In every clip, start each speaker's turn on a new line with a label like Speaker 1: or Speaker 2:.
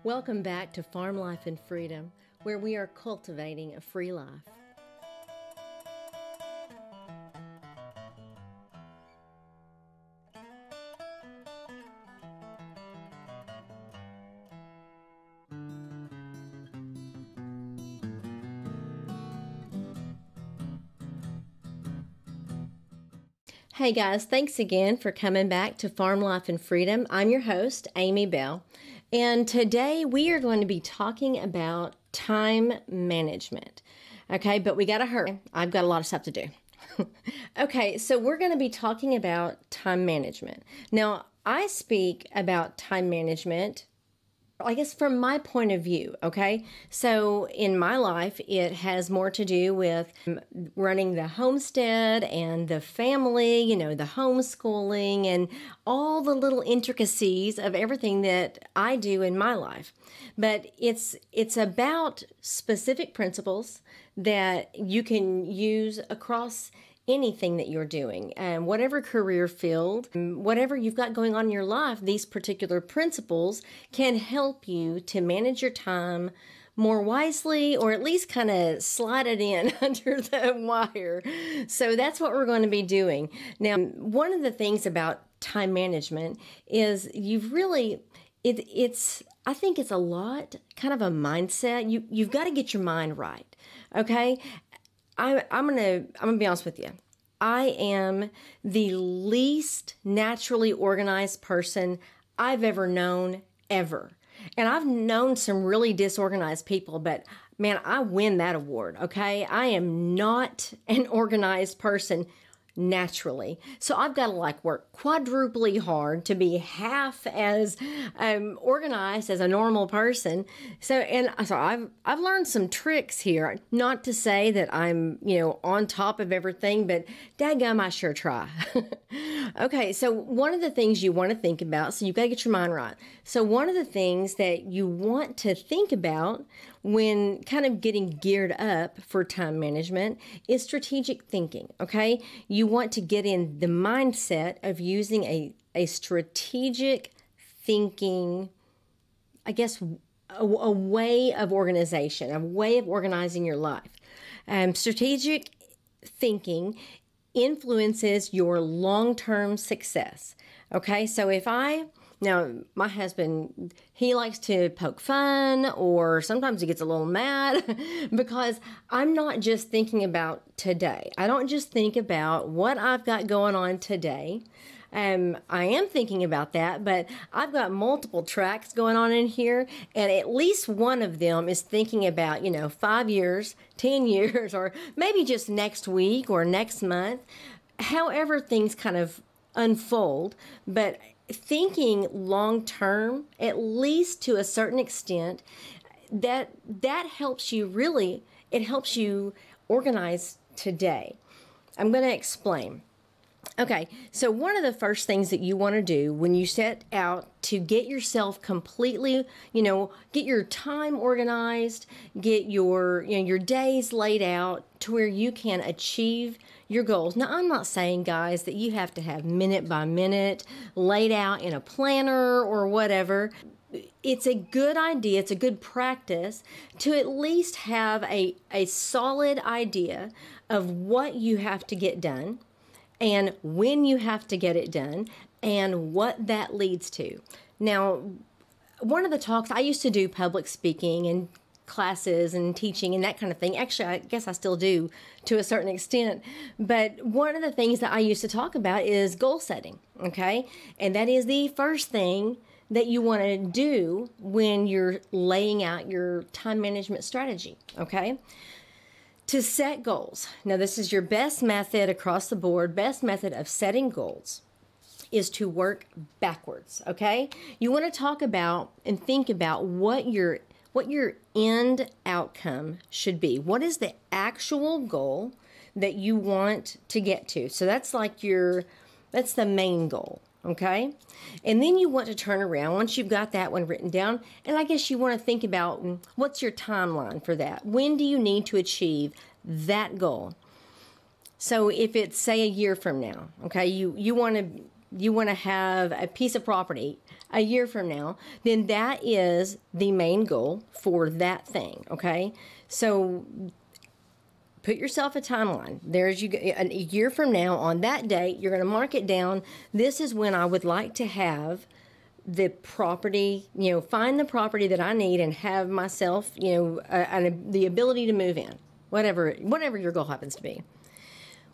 Speaker 1: Welcome back to Farm Life and Freedom, where we are cultivating a free life. Hey guys, thanks again for coming back to Farm Life and Freedom. I'm your host, Amy Bell, and today we are going to be talking about time management. Okay, but we gotta hurry. I've got a lot of stuff to do. Okay, so we're going to be talking about time management. Now, I speak about time management, I guess, from my point of view, okay? So in my life, it has more to do with running the homestead and the family, you know, the homeschooling and all the little intricacies of everything that I do in my life. But it's about specific principles that you can use across anything that you're doing, and whatever career field, whatever you've got going on in your life, these particular principles can help you to manage your time more wisely, or at least kind of slide it in under the wire. So that's what we're going to be doing. Now, one of the things about time management is you've really, I think it's a lot kind of a mindset. You've got to get your mind right. Okay. I'm gonna be honest with you. I am the least naturally organized person I've ever known, ever. And I've known some really disorganized people, but man, I win that award, okay? I am not an organized person naturally. So I've got to work quadruply hard to be half as organized as a normal person. So I've learned some tricks here. Not to say that I'm, on top of everything, but dadgum, I sure try. Okay, so one of the things you want to think about, so you've got to get your mind right. So one of the things that you want to think about when kind of getting geared up for time management is strategic thinking, okay? You want to get in the mindset of using a strategic thinking, I guess, a way of organization, a way of organizing your life. Strategic thinking influences your long-term success, okay? So now, my husband, he likes to poke fun, or sometimes he gets a little mad because I'm not just thinking about today. I don't just think about what I've got going on today. I am thinking about that, but I've got multiple tracks going on in here, and at least one of them is thinking about, 5 years, 10 years, or maybe just next week or next month, however things kind of unfold. But thinking long term, at least to a certain extent, that helps you really, it helps you organize today. I'm going to explain. Okay, so one of the first things that you want to do when you set out to get yourself completely, get your time organized, get your days laid out to where you can achieve your goals. Now, I'm not saying, guys, that you have to have minute by minute laid out in a planner or whatever. It's a good idea, it's a good practice to at least have a solid idea of what you have to get done, and when you have to get it done, and what that leads to. Now, one of the talks, I used to do public speaking and classes and teaching and that kind of thing. Actually, I guess I still do to a certain extent. But one of the things that I used to talk about is goal setting, okay? And that is the first thing that you want to do when you're laying out your time management strategy, okay? To set goals. Now, this is your best method across the board, best method of setting goals is to work backwards, okay? You want to talk about and think about what your end outcome should be. What is the actual goal that you want to get to? So that's that's the main goal, okay? And then you want to turn around once you've got that one written down, and I guess you want to think about what's your timeline for that. When do you need to achieve that goal? So if it's, say, a year from now, okay, you want to you want to have a piece of property a year from now, then that is the main goal for that thing, okay? So put yourself a timeline. There's you a year from now on that date, you're going to mark it down. This is when I would like to have the property, find the property that I need and have myself, the ability to move in, whatever your goal happens to be.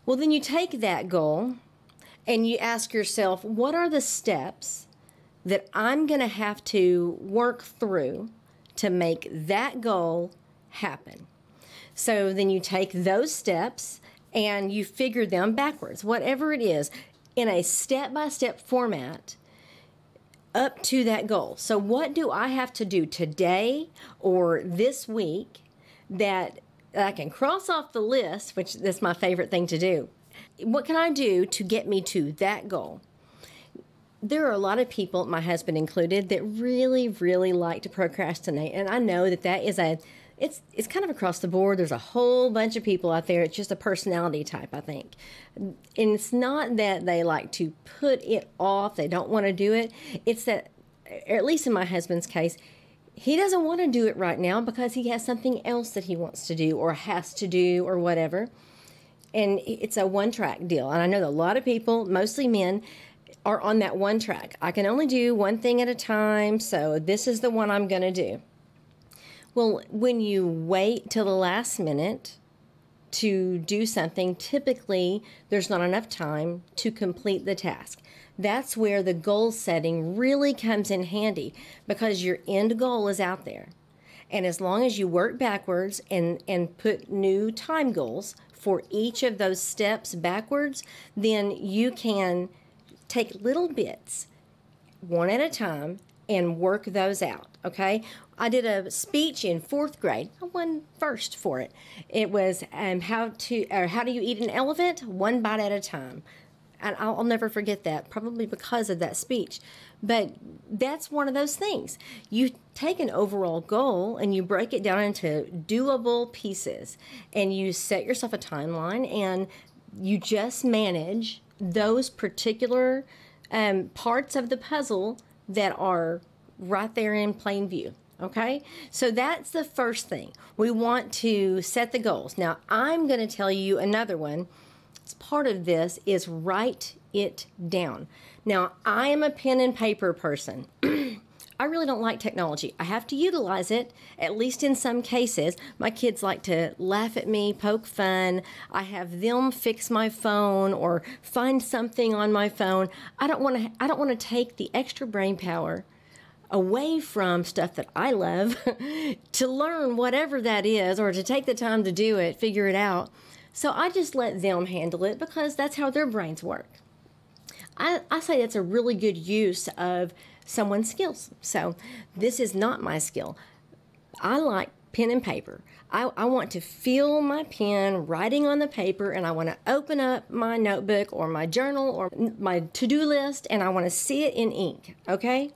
Speaker 1: Well, then you take that goal and you ask yourself, what are the steps that I'm going to have to work through to make that goal happen? So then you take those steps and you figure them backwards, whatever it is, in a step-by-step format up to that goal. So what do I have to do today or this week that I can cross off the list, which that's my favorite thing to do. What can I do to get me to that goal? There are a lot of people, my husband included, that really, really like to procrastinate. And I know that is it's kind of across the board. There's a whole bunch of people out there. It's just a personality type, I think. And it's not that they like to put it off. They don't want to do it. It's that, at least in my husband's case, he doesn't want to do it right now because he has something else that he wants to do or has to do or whatever. And it's a one-track deal. And I know that a lot of people, mostly men, are on that one track. I can only do one thing at a time, so this is the one I'm going to do. Well, when you wait till the last minute to do something, typically there's not enough time to complete the task. That's where the goal setting really comes in handy because your end goal is out there. And as long as you work backwards and put new time goals for each of those steps backwards, then you can take little bits, one at a time, and work those out, okay? I did a speech in 4th grade. I won first for it. It was how do you eat an elephant? One bite at a time. And I'll never forget that, probably because of that speech. But that's one of those things. You take an overall goal and you break it down into doable pieces. And you set yourself a timeline and you just manage those particular parts of the puzzle that are right there in plain view. Okay, so that's the first thing. We want to set the goals. Now, I'm going to tell you another one. As part of this is write it down. Now, I am a pen and paper person. I really don't like technology. I have to utilize it, at least in some cases. My kids like to laugh at me, poke fun. I have them fix my phone or find something on my phone. I don't want to take the extra brain power away from stuff that I love to learn whatever that is or to take the time to do it, figure it out. So I just let them handle it because that's how their brains work. I say that's a really good use of someone's skills. So this is not my skill. I like pen and paper. I want to feel my pen writing on the paper, and I want to open up my notebook or my journal or my to-do list, and I want to see it in ink, okay?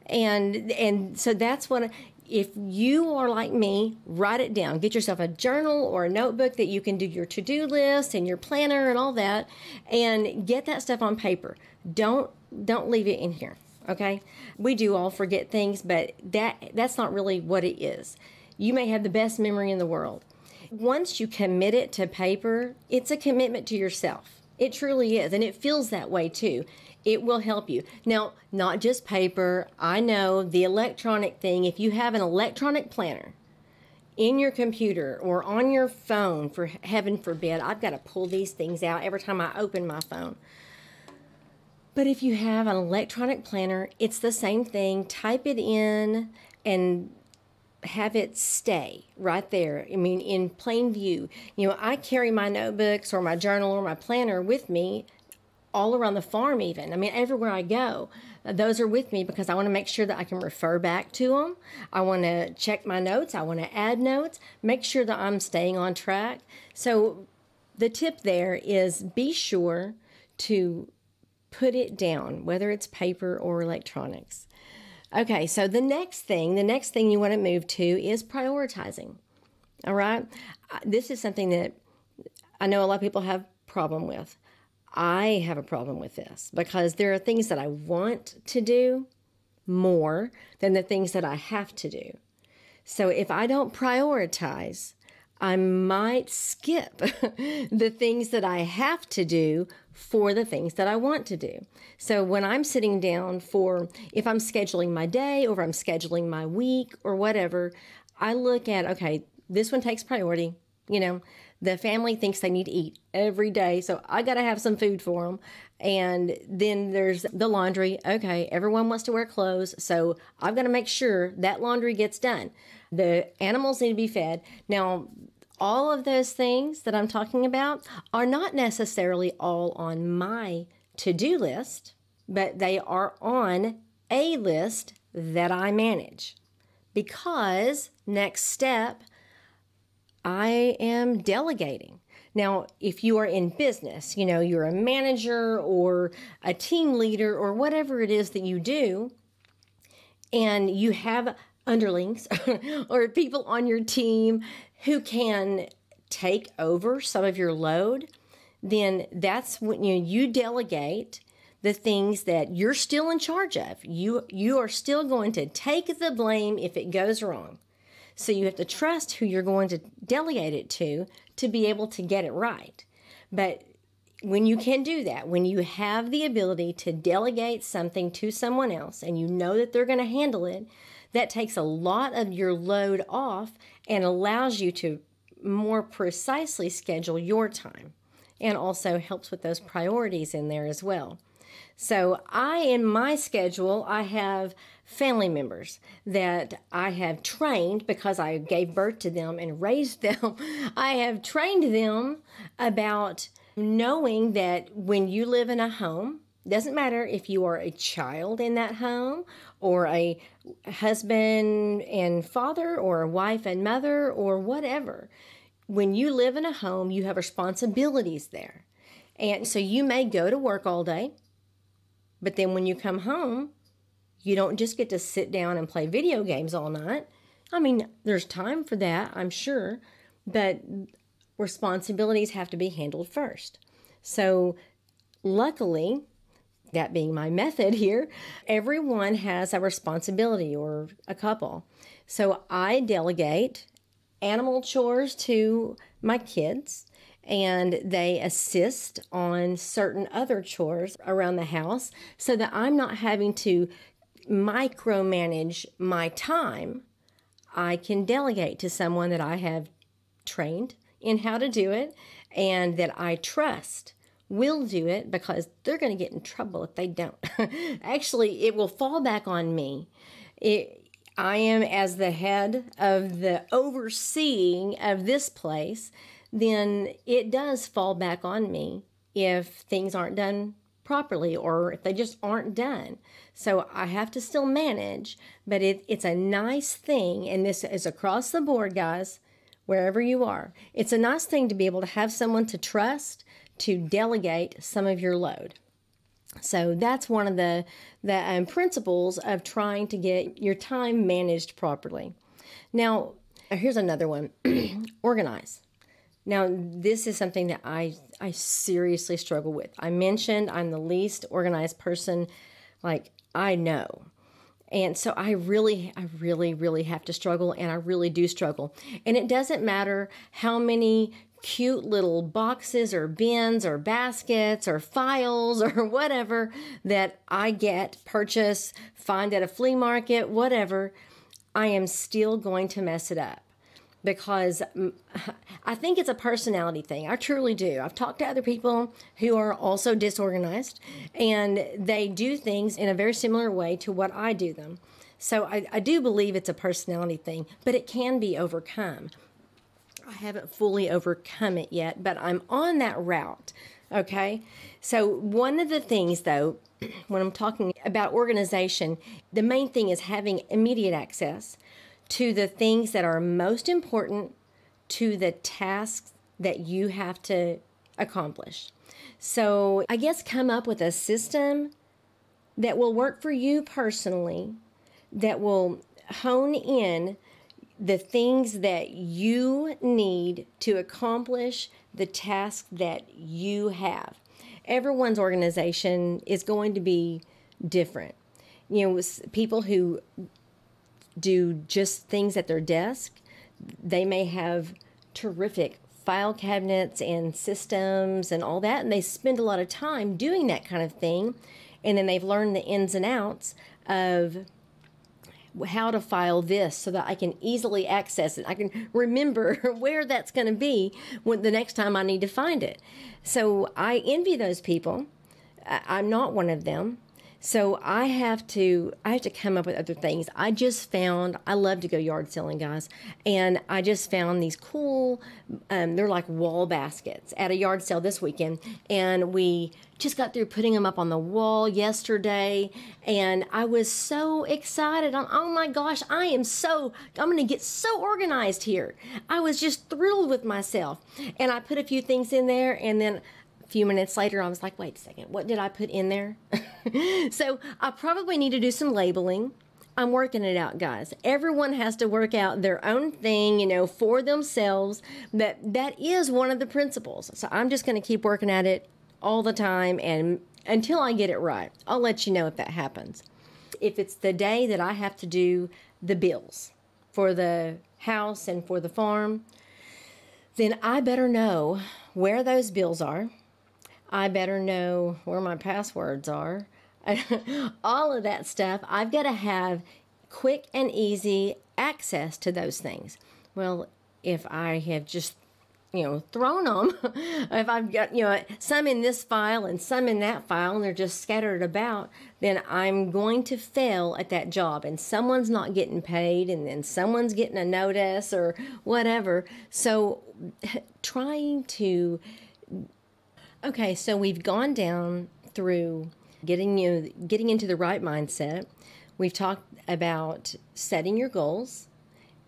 Speaker 1: And so that's what, if you are like me, write it down. Get yourself a journal or a notebook that you can do your to-do list and your planner and all that, and get that stuff on paper. Don't leave it in here, okay? We do all forget things, but that's not really what it is. You may have the best memory in the world. Once you commit it to paper, it's a commitment to yourself. It truly is, and it feels that way too. It will help you. Now, not just paper. I know the electronic thing. If you have an electronic planner in your computer or on your phone, for heaven forbid, I've got to pull these things out every time I open my phone. But if you have an electronic planner, it's the same thing. Type it in and have it stay right there. I mean, in plain view. I carry my notebooks or my journal or my planner with me all around the farm even. I mean, everywhere I go, those are with me because I want to make sure that I can refer back to them. I want to check my notes. I want to add notes, make sure that I'm staying on track. So the tip there is be sure to put it down, whether it's paper or electronics. Okay, so the next thing you want to move to is prioritizing. All right? This is something that I know a lot of people have problem with. I have a problem with this because there are things that I want to do more than the things that I have to do. So if I don't prioritize, I might skip the things that I have to do for the things that I want to do. So when I'm sitting down if I'm scheduling my day or if I'm scheduling my week or whatever, I look at, okay, this one takes priority. The family thinks they need to eat every day, so I got to have some food for them. And then there's the laundry. Okay, everyone wants to wear clothes, so I've got to make sure that laundry gets done. The animals need to be fed. Now, all of those things that I'm talking about are not necessarily all on my to-do list, but they are on a list that I manage. Because next step, I am delegating. Now, if you are in business, you're a manager or a team leader or whatever it is that you do, and you have underlings or people on your team who can take over some of your load, then that's when you delegate the things that you're still in charge of. You are still going to take the blame if it goes wrong. So you have to trust who you're going to delegate it to be able to get it right. But when you can do that, when you have the ability to delegate something to someone else and you know that they're going to handle it, that takes a lot of your load off and allows you to more precisely schedule your time, and also helps with those priorities in there as well. So in my schedule, I have family members that I have trained because I gave birth to them and raised them. I have trained them about knowing that when you live in a home, doesn't matter if you are a child in that home or a husband and father or a wife and mother or whatever. When you live in a home, you have responsibilities there. And so you may go to work all day, but then when you come home, you don't just get to sit down and play video games all night. I mean, there's time for that, I'm sure, but responsibilities have to be handled first. So luckily, that being my method here, everyone has a responsibility or a couple. So I delegate animal chores to my kids, and they assist on certain other chores around the house so that I'm not having to micromanage my time. I can delegate to someone that I have trained in how to do it and that I trust will do it, because they're going to get in trouble if they don't. Actually, it will fall back on me. I am, as the head of the overseeing of this place, then it does fall back on me if things aren't done properly or if they just aren't done. So I have to still manage, but it's a nice thing, and this is across the board, guys, wherever you are. It's a nice thing to be able to have someone to trust to delegate some of your load. So that's one of the principles of trying to get your time managed properly. Now, here's another one. Organize. Now, this is something that I seriously struggle with. I mentioned I'm the least organized person, I know. And so I really have to struggle, and I really do struggle. And it doesn't matter how many cute little boxes or bins or baskets or files or whatever that I purchase, find at a flea market, whatever, I am still going to mess it up. Because I think it's a personality thing. I truly do. I've talked to other people who are also disorganized, and they do things in a very similar way to what I do them. So I do believe it's a personality thing, but it can be overcome. I haven't fully overcome it yet, but I'm on that route, okay? So one of the things, though, when I'm talking about organization, the main thing is having immediate access to the things that are most important to the tasks that you have to accomplish. So I guess come up with a system that will work for you personally, that will hone in the things that you need to accomplish the task that you have. everyone's organization is going to be different. People who do just things at their desk, they may have terrific file cabinets and systems and all that, and they spend a lot of time doing that kind of thing, and then they've learned the ins and outs of how to file this so that I can easily access it. I can remember where that's going to be when the next time I need to find it. So I envy those people. I'm not one of them. So I have to come up with other things. I love to go yard selling, guys, and I just found these cool, they're like wall baskets at a yard sale this weekend, and we just got through putting them up on the wall yesterday, and I was so excited. Oh my gosh, I'm going to get so organized here. I was just thrilled with myself, and I put a few things in there, and then a few minutes later, I was like, wait a second, what did I put in there? So I probably need to do some labeling. I'm working it out, guys. Everyone has to work out their own thing, for themselves. That is one of the principles. So I'm just going to keep working at it all the time and until I get it right. I'll let you know if that happens. If it's the day that I have to do the bills for the house and for the farm, then I better know where those bills are. I better know where my passwords are. All of that stuff. I've got to have quick and easy access to those things. Well, if I have just, thrown them, if I've got, some in this file and some in that file and they're just scattered about, then I'm going to fail at that job and someone's not getting paid and then someone's getting a notice or whatever. So Okay, so we've gone down through getting into the right mindset. We've talked about setting your goals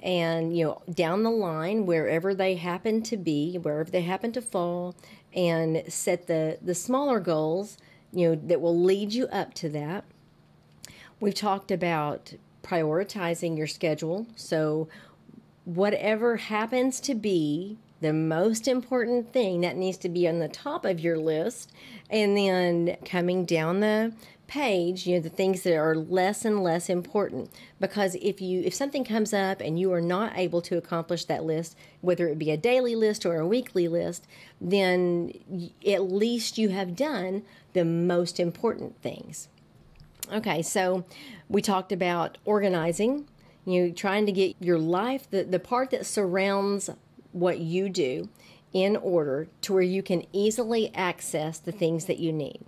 Speaker 1: and, down the line, wherever they happen to be, wherever they happen to fall, and set the smaller goals, that will lead you up to that. We've talked about prioritizing your schedule. So whatever happens to be the most important thing that needs to be on the top of your list, and then coming down the page, the things that are less and less important. Because if something comes up and you are not able to accomplish that list, whether it be a daily list or a weekly list, then at least you have done the most important things. Okay, so we talked about organizing, trying to get your life, the part that surrounds what you do, in order to where you can easily access the things that you need.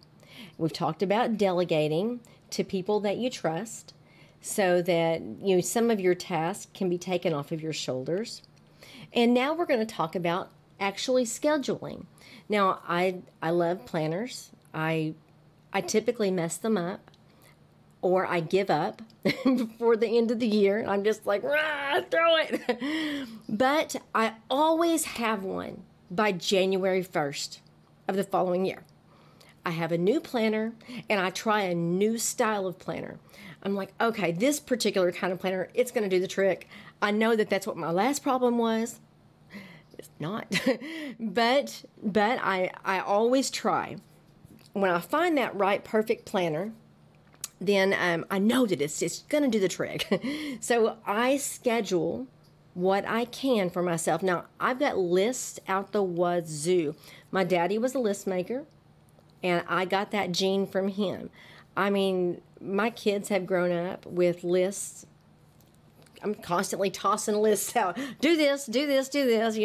Speaker 1: We've talked about delegating to people that you trust so that some of your tasks can be taken off of your shoulders. And now we're going to talk about actually scheduling. Now, I love planners. I typically mess them up, or I give up before the end of the year. I'm just like, throw it. But I always have one by January 1st of the following year. I have a new planner and I try a new style of planner. I'm like, okay, this particular kind of planner, it's going to do the trick. I know that that's what my last problem was. It's not. but I always try. When I find that right, perfect planner, then I know that it's going to do the trick. So I schedule what I can for myself. Now, I've got lists out the wazoo. My daddy was a list maker, and I got that gene from him. I mean, my kids have grown up with lists. I'm constantly tossing lists out. Do this, do this, do this,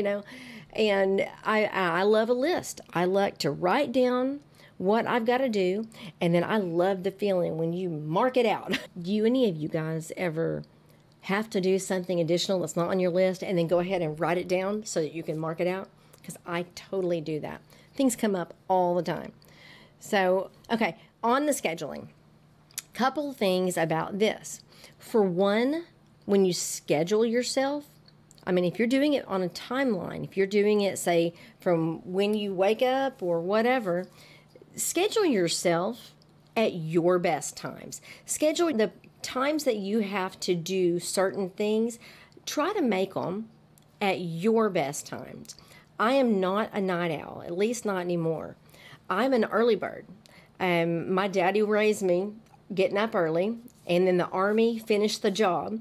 Speaker 1: And I love a list. I like to write down what I've got to do, and then I love the feeling when you mark it out. Do any of you guys ever have to do something additional that's not on your list and then go ahead and write it down so that you can mark it out? Because I totally do that. Things come up all the time. So, okay, on the scheduling, couple things about this. For one, when you schedule yourself, if you're doing it on a timeline, if you're doing it, say, from when you wake up or whatever, schedule yourself at your best times. Schedule the times that you have to do certain things. Try to make them at your best times. I am not a night owl, at least not anymore. I'm an early bird. My daddy raised me getting up early, and then the Army finished the job.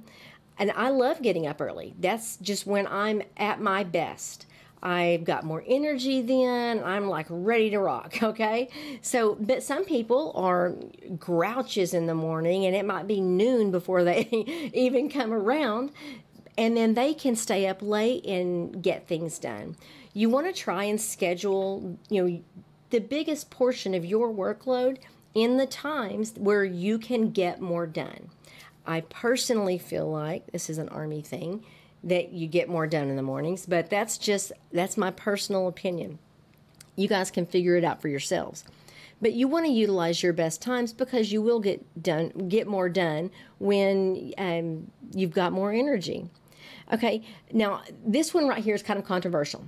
Speaker 1: And I love getting up early. That's just when I'm at my best. I've got more energy then. I'm like ready to rock, okay? So, but some people are grouches in the morning, and it might be noon before they even come around. And then they can stay up late and get things done. You want to try and schedule, the biggest portion of your workload in the times where you can get more done. I personally feel like, this is an Army thing, that you get more done in the mornings, but that's my personal opinion. You guys can figure it out for yourselves. But you want to utilize your best times because you will get more done when you've got more energy. Okay, now this one right here is kind of controversial.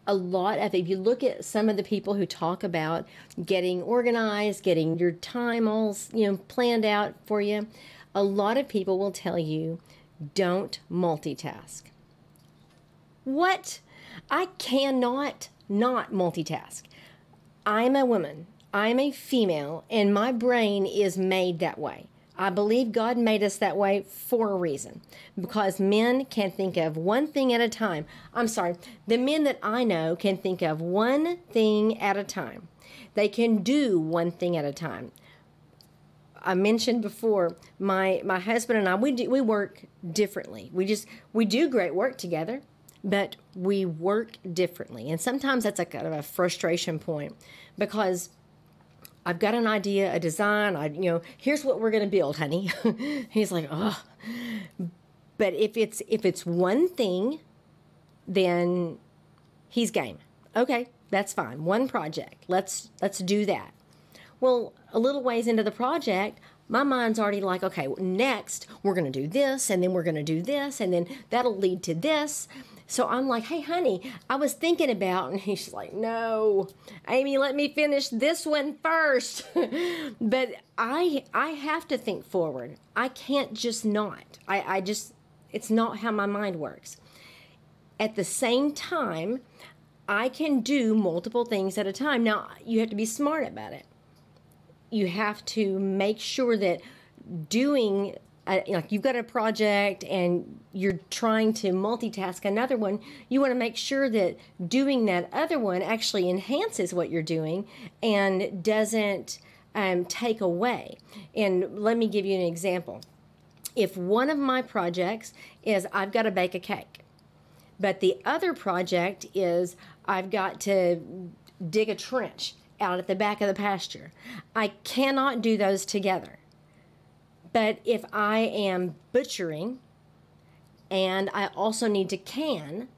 Speaker 1: A lot of, if you look at some of the people who talk about getting organized, getting your time all planned out for you, a lot of people will tell you, don't multitask. What? I cannot not multitask. I'm a woman. I'm a female, and my brain is made that way. I believe God made us that way for a reason, because men can think of one thing at a time. I'm sorry, the men that I know can think of one thing at a time. They can do one thing at a time. I mentioned before, my husband and I, we work differently. We do great work together, but we work differently. And sometimes that's a kind of a frustration point, because I've got an idea, a design, here's what we're going to build, honey. He's like, oh. But if it's one thing, then he's game. Okay, that's fine. One project. Let's do that. Well, a little ways into the project, my mind's already like, okay, next we're going to do this, and then we're going to do this, and then that'll lead to this. So I'm like, hey, honey, I was thinking about, and he's like, no, Amy, let me finish this one first. But I have to think forward. I can't just not. It's not how my mind works. At the same time, I can do multiple things at a time. Now, you have to be smart about it. You have to make sure that doing, like you've got a project and you're trying to multitask another one, you want to make sure that doing that other one actually enhances what you're doing and doesn't take away. And let me give you an example. If one of my projects is I've got to bake a cake, but the other project is I've got to dig a trench out at the back of the pasture, I cannot do those together. But if I am butchering and I also need to can,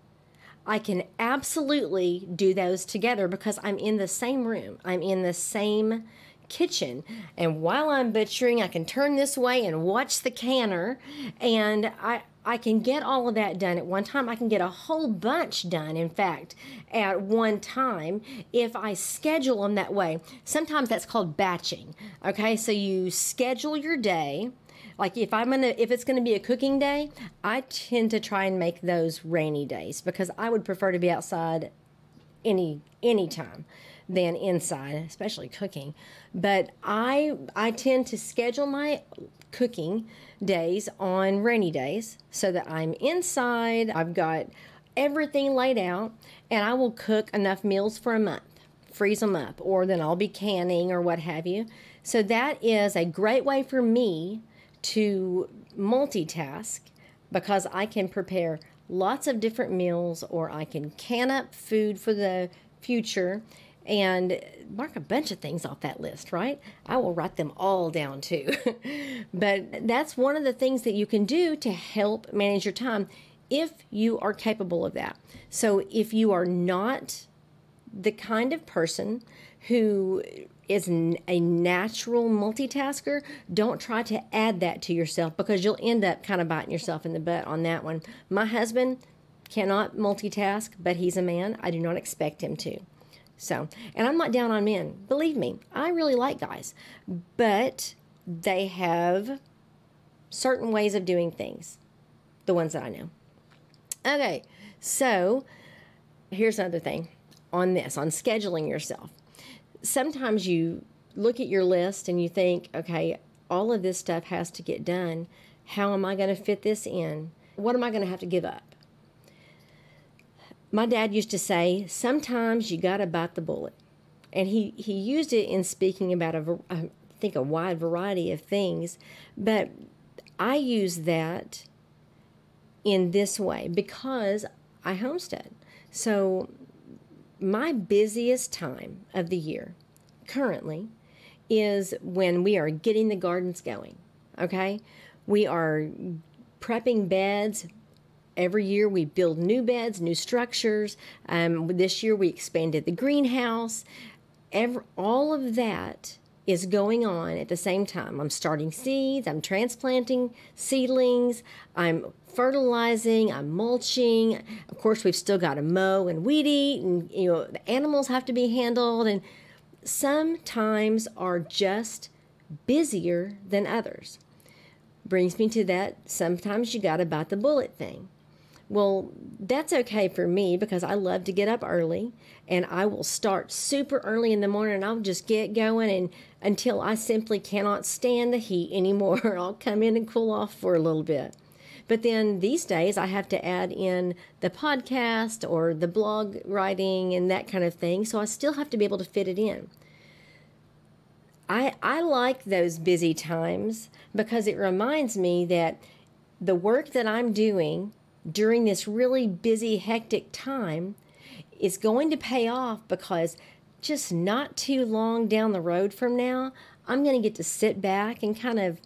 Speaker 1: I can absolutely do those together because I'm in the same room. I'm in the same kitchen. And while I'm butchering, I can turn this way and watch the canner, and I can get all of that done at one time. I can get a whole bunch done, in fact, at one time if I schedule them that way. Sometimes that's called batching. Okay, so you schedule your day. Like if it's gonna be a cooking day, I tend to try and make those rainy days because I would prefer to be outside any time than inside, especially cooking. But I tend to schedule my cooking days on rainy days so that I'm inside, I've got everything laid out, and I will cook enough meals for a month, freeze them up, or then I'll be canning or what have you. So that is a great way for me to multitask because I can prepare lots of different meals, or I can can up food for the future and mark a bunch of things off that list, right? I will write them all down too. But that's one of the things that you can do to help manage your time if you are capable of that. So if you are not the kind of person who is a natural multitasker, don't try to add that to yourself because you'll end up kind of biting yourself in the butt on that one. My husband cannot multitask, but he's a man. I do not expect him to. So, and I'm not down on men. Believe me, I really like guys, but they have certain ways of doing things, the ones that I know. Okay, so here's another thing on this, on scheduling yourself. sometimes you look at your list and you think, okay, all of this stuff has to get done. How am I going to fit this in? What am I going to have to give up? My dad used to say, sometimes you got to bite the bullet. And he used it in speaking about, I think, a wide variety of things. But I use that in this way because I homestead. So my busiest time of the year currently is when we are getting the gardens going, okay? We are prepping beds. Every year we build new beds, new structures. This year we expanded the greenhouse. All of that is going on at the same time. I'm starting seeds, I'm transplanting seedlings, I'm fertilizing, I'm mulching. Of course, we've still got to mow and weed eat, and the animals have to be handled, and some times are just busier than others. Brings me to that sometimes you got to bite the bullet thing. Well, that's okay for me because I love to get up early, and I will start super early in the morning, and I'll just get going and until I simply cannot stand the heat anymore. I'll come in and cool off for a little bit. But then these days I have to add in the podcast or the blog writing and that kind of thing, so I still have to be able to fit it in. I like those busy times because it reminds me that the work that I'm doing during this really busy, hectic time is going to pay off because just not too long down the road from now, I'm going to get to sit back and kind of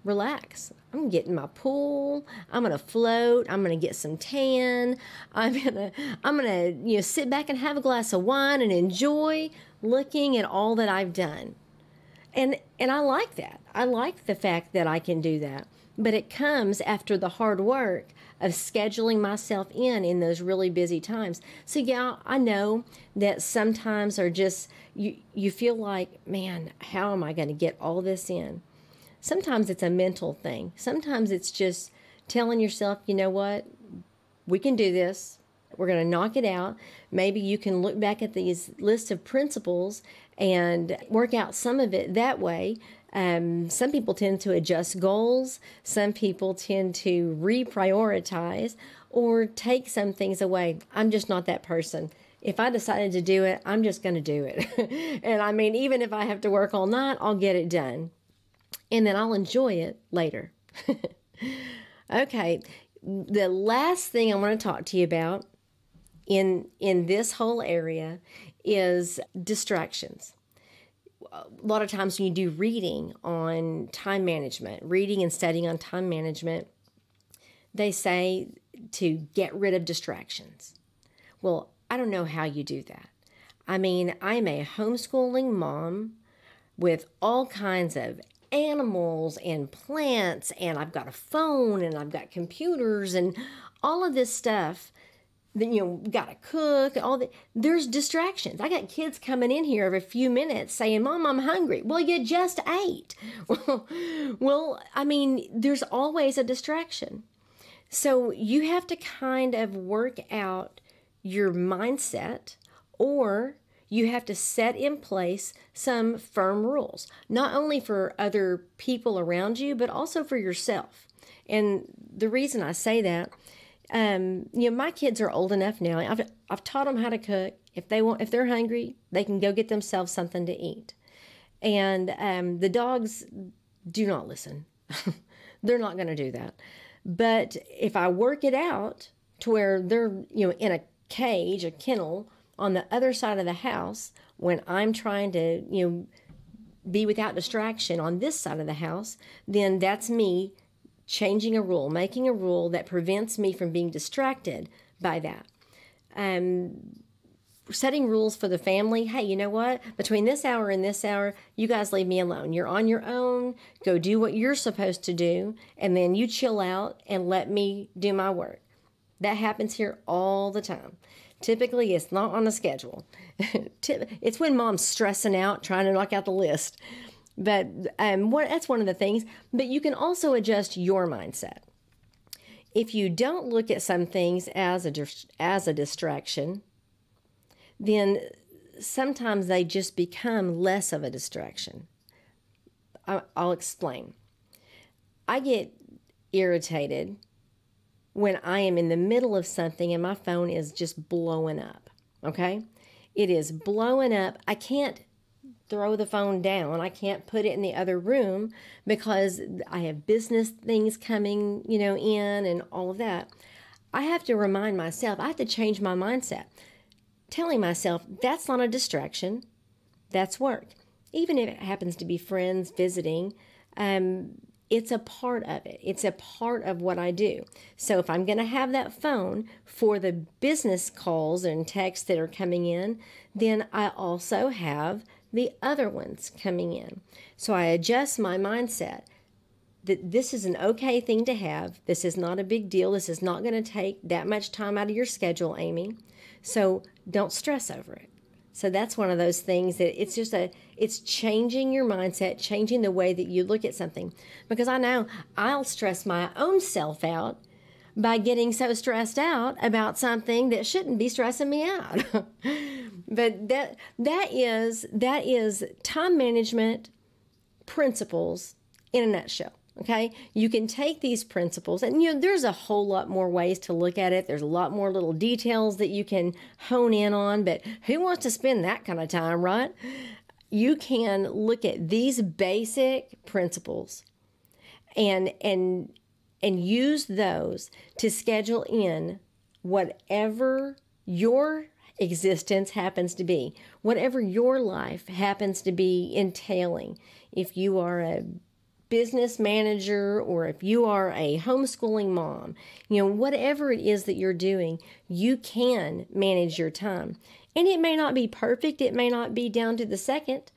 Speaker 1: relax. I'm going to get in my pool. I'm going to float. I'm going to get some tan. I'm going to sit back and have a glass of wine and enjoy looking at all that I've done. And I like that. I like the fact that I can do that. But it comes after the hard work of scheduling myself in those really busy times. So yeah, I know that sometimes are just, you feel like, man, how am I going to get all this in? Sometimes it's a mental thing. Sometimes it's just telling yourself, you know what, we can do this. We're going to knock it out. Maybe you can look back at these lists of principles and work out some of it that way. Some people tend to adjust goals. Some people tend to reprioritize or take some things away. I'm just not that person. If I decided to do it, I'm just going to do it. And I mean, even if I have to work all night, I'll get it done. And then I'll enjoy it later. Okay, the last thing I want to talk to you about in this whole area is distractions. A lot of times when you do reading on time management, reading and studying on time management, they say to get rid of distractions. Well, I don't know how you do that. I mean, I'm a homeschooling mom with all kinds of animals and plants, and I've got a phone and I've got computers and all of this stuff. Then gotta cook, there's distractions. I got kids coming in here every few minutes saying, Mom, I'm hungry. Well, you just ate. Well, I mean, there's always a distraction. So you have to kind of work out your mindset, or you have to set in place some firm rules, not only for other people around you, but also for yourself. And the reason I say that, my kids are old enough now. I've taught them how to cook. If they're hungry, they can go get themselves something to eat. And the dogs do not listen. They're not going to do that. But if I work it out to where they're, in a cage, a kennel on the other side of the house, when I'm trying to, be without distraction on this side of the house, then that's me changing a rule, making a rule that prevents me from being distracted by that. Setting rules for the family. Hey, you know what? Between this hour and this hour, you guys leave me alone. You're on your own. Go do what you're supposed to do, and then you chill out and let me do my work. That happens here all the time. Typically, it's not on a schedule. It's when Mom's stressing out, trying to knock out the list. But that's one of the things. But you can also adjust your mindset. If you don't look at some things as a distraction, then sometimes they just become less of a distraction. I'll explain. I get irritated when I am in the middle of something and my phone is just blowing up, okay? It is blowing up. I can't throw the phone down. I can't put it in the other room because I have business things coming, in and all of that. I have to remind myself, I have to change my mindset, telling myself that's not a distraction, that's work. Even if it happens to be friends visiting, it's a part of it. It's a part of what I do. So if I'm going to have that phone for the business calls and texts that are coming in, then I also have the other ones coming in. So I adjust my mindset that this is an okay thing to have. This is not a big deal. This is not going to take that much time out of your schedule, Amy. So don't stress over it. So that's one of those things that it's changing your mindset, changing the way that you look at something. Because I know I'll stress my own self out by getting so stressed out about something that shouldn't be stressing me out. But that is time management principles in a nutshell. Okay, you can take these principles, and there's a whole lot more ways to look at it. There's a lot more little details that you can hone in on, but who wants to spend that kind of time, right? You can look at these basic principles and use those to schedule in whatever your existence happens to be, whatever your life happens to be entailing. If you are a business manager, or if you are a homeschooling mom, whatever it is that you're doing, you can manage your time. And it may not be perfect, it may not be down to the second,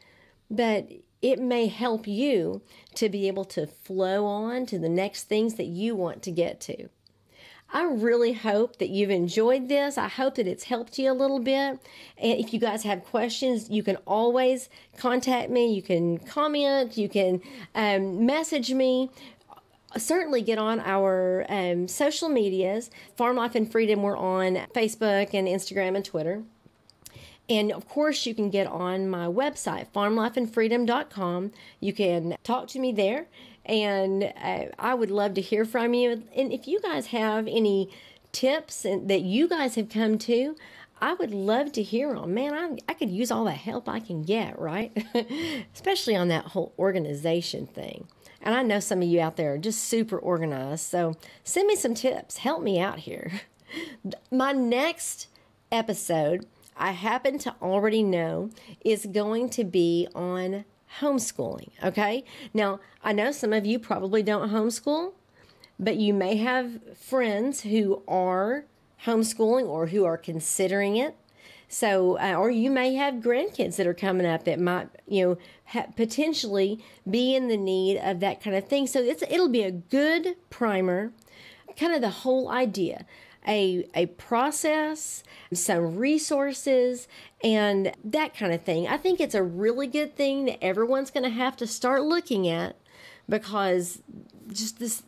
Speaker 1: but it may help you to be able to flow on to the next things that you want to get to. I really hope that you've enjoyed this. I hope that it's helped you a little bit. And if you guys have questions, you can always contact me. You can comment. You can message me. Certainly get on our social medias. Farm Life and Freedom, we're on Facebook and Instagram and Twitter. And of course, you can get on my website, farmlifeandfreedom.com. You can talk to me there. And I would love to hear from you. And if you guys have any tips that you guys have come to, I would love to hear them. Man, I could use all the help I can get, right? Especially on that whole organization thing. And I know some of you out there are just super organized. So send me some tips. Help me out here. My next episode, I happen to already know, is going to be on homeschooling, okay? Now, I know some of you probably don't homeschool, but you may have friends who are homeschooling or who are considering it. So, or you may have grandkids that are coming up that might, potentially be in the need of that kind of thing. So it'll be a good primer, kind of the whole idea. A process, some resources, and that kind of thing. I think it's a really good thing that everyone's going to have to start looking at, because just this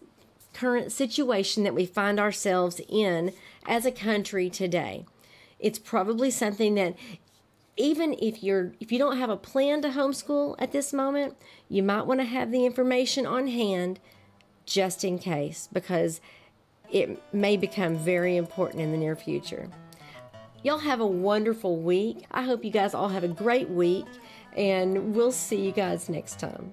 Speaker 1: current situation that we find ourselves in as a country today. It's probably something that even if you don't have a plan to homeschool at this moment, you might want to have the information on hand just in case, because it may become very important in the near future. Y'all have a wonderful week. I hope you guys all have a great week, and we'll see you guys next time.